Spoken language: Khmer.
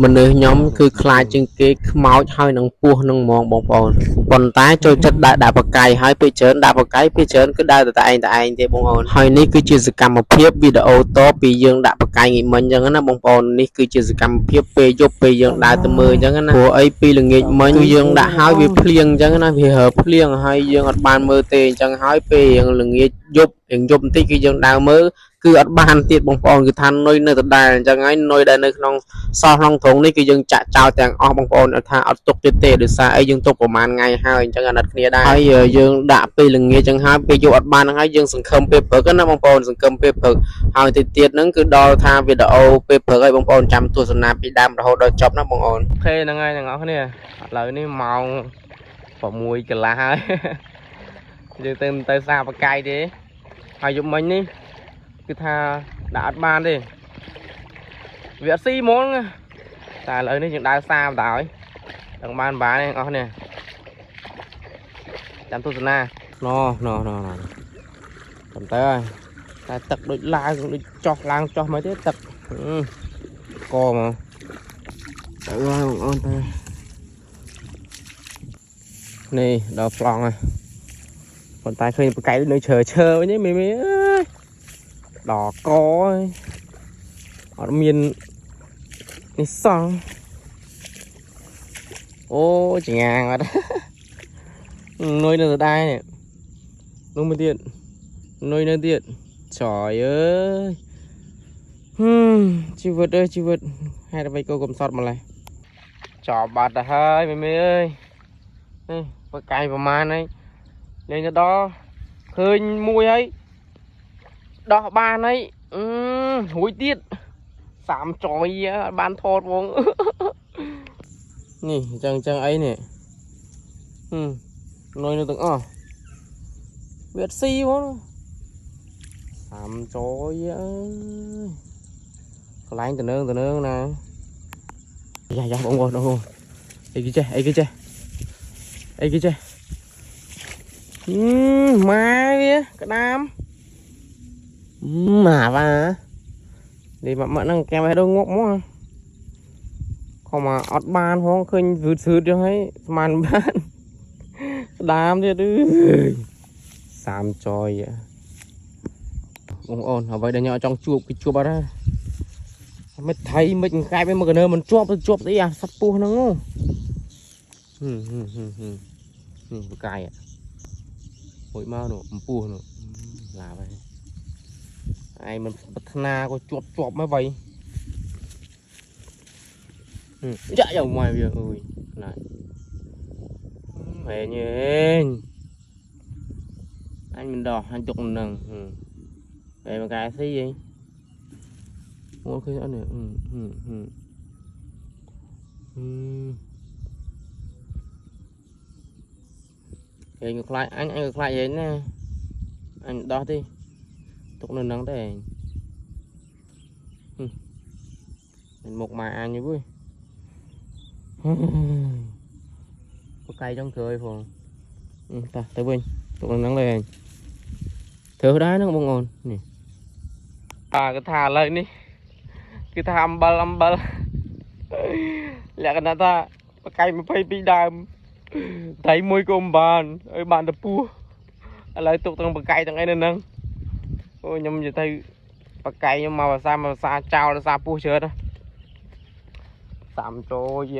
មនុស្សខ្ញុំគឺខ្លាចជាងគេខ្មោចហើយនឹងពស់នឹងហ្មងបងប្អូនប៉ុន្តែចូលចិត្តដាក់បកាយហើយពេលច្រើនដាក់បកាយពេលច្រើនគឺដើរតែឯងទេបងប្អូនហើយនេះគឺជាសកម្មភាពវីដេអូតពីយើងដាក់បកាយងាយមិញអញ្ចឹងណាបងប្អូននេះគឺជាសកម្មភាពពេលយប់ពេលយើងដើរទៅមើលអញ្ចឹងណាព្រោះអីពីល្ងាចមិញគឺយើងដាក់ហើយវាភ្លៀងអញ្ចឹងណាវាហើភ្លៀងហើយយើងអត់បានមើលទេអញ្ចឹងហើយពេលយើងល្ងាចយប់បន្តិចគឺយើងដើរមើលគឺអត់បានទៀតបងប្អូនគឺថានុយនៅដដែលអញ្ចឹងហើយនុយដែលនៅក្នុងសល់ក្នុងទ្រុងនេះគឺយើងចាក់ចោលទាំងអស់បងប្អូនថាអត់ទុកទៀតទេដោយសារអីយើងទុកប្រហែលថ្ងៃហើយអញ្ចឹងអាណិតគ្នាដែរហើយយើងដាក់ពេលល្ងាចអញ្ចឹងហើយពេលយកអត់បានហ្នឹងហើយយើងសង្ឃឹមពេលព្រឹកណាបងប្អូនសង្ឃឹមពេលព្រឹកហើយទៅទៀតហ្នឹងគឺដល់ថាវីដេអូពេលព្រឹកហើយបងប្អូនចាំទស្សនាពីដើមរហូតដល់ចប់ណាបងប្អូនអូខេហ្នឹងហើយទាំងអស់គ្នាឥឡូវនេះម៉ោង6 កន្លះហើយយើងទៅសាបកាយទេហើយយប់មិញនេះគឺថាដាក់អត់បានទេវាអត់ស៊ីហ្មងតែឥឡូវនេះយើងដើរសាបណ្ដោយទាំងបានទេអស់នេះចាំទស្សនាប៉ុន្តែតែទឹកដូចឡើងដូចចុះឡើងចុះមិនទេទឹកកមកទៅហើយបងអូនទៅនេះដល់ប្លង់ហើយប៉ុន្តែឃើញបកៃនៅឈើវិញមេអើយដល់កហើយអត់មាននេះសោះអូចងាងអត់នុយនៅដែរនេះនោះមួយទៀតនុយនៅទៀតtrời ơi ជីវិតអើយជីវិតហេតុអ្វីក៏កំសត់ម្លេះចោលបាត់ទៅហើយមេអើយនេះបកៃប្រមាណហើយលេងទៅដល់ឃើញមួយហើយដោះបានហើយរួយទៀត30ចយបានថតវងនេះអញ្ចឹងអីនេះនុយនៅទាំងអស់វាអត់ស៊ីហ្មង30ចយអើយកន្លែងទៅនើងណាយ៉ាបងប្អូនអីគេចេះម៉ែវាក្តាមម៉ាបានេះមកហ្នឹងកែបឲ្យដល់ងក់មកខំមកអត់បានហងឃើញវឺតចឹងហើយស្មានបានក្តាមទៀត30ចយបងប្អូនអ្វីដែលញ៉ាំចង់ជួបគឺជួបអត់ហើយមិនថៃមិនកែបមកកណើមិនជាប់ស្អីអាសត្វពស់ហ្នឹងនេះបកាយមួយមកនោះអំពស់នោះឡាប់ហើយឯងមិនប្រាថ្នាក៏ជាប់មកវៃចាក់យកមកវាអើយណាស់ហេញអញមិនដោះអញទុកនឹងតែមកកែស៊ីអីមកឃើញអត់នេះគេក៏ខ្លាចអញក៏ខ្លាចឯងណាអញដោះទេទុកនៅហ្នឹងទេឯងមុខម៉ែអញទៅបកៃចង់ក្រោយផងតោះទៅវិញទុកនៅហ្នឹងទេឯងធ្វើដែរហ្នឹងបងប្អូននេះគឺថាឥឡូវនេះគឺថាអំបិលលក្ខណៈថាបកៃ22ដើមដៃមួយក៏មិនបានឲ្យបានតែពោះឥឡូវទុកទាំងបកៃទាំងអីនៅហ្នឹងអូខ្ញុំនិយាយទៅបកៃខ្ញុំមកភាសាចោលភាសាពោះច្រើន30ចយ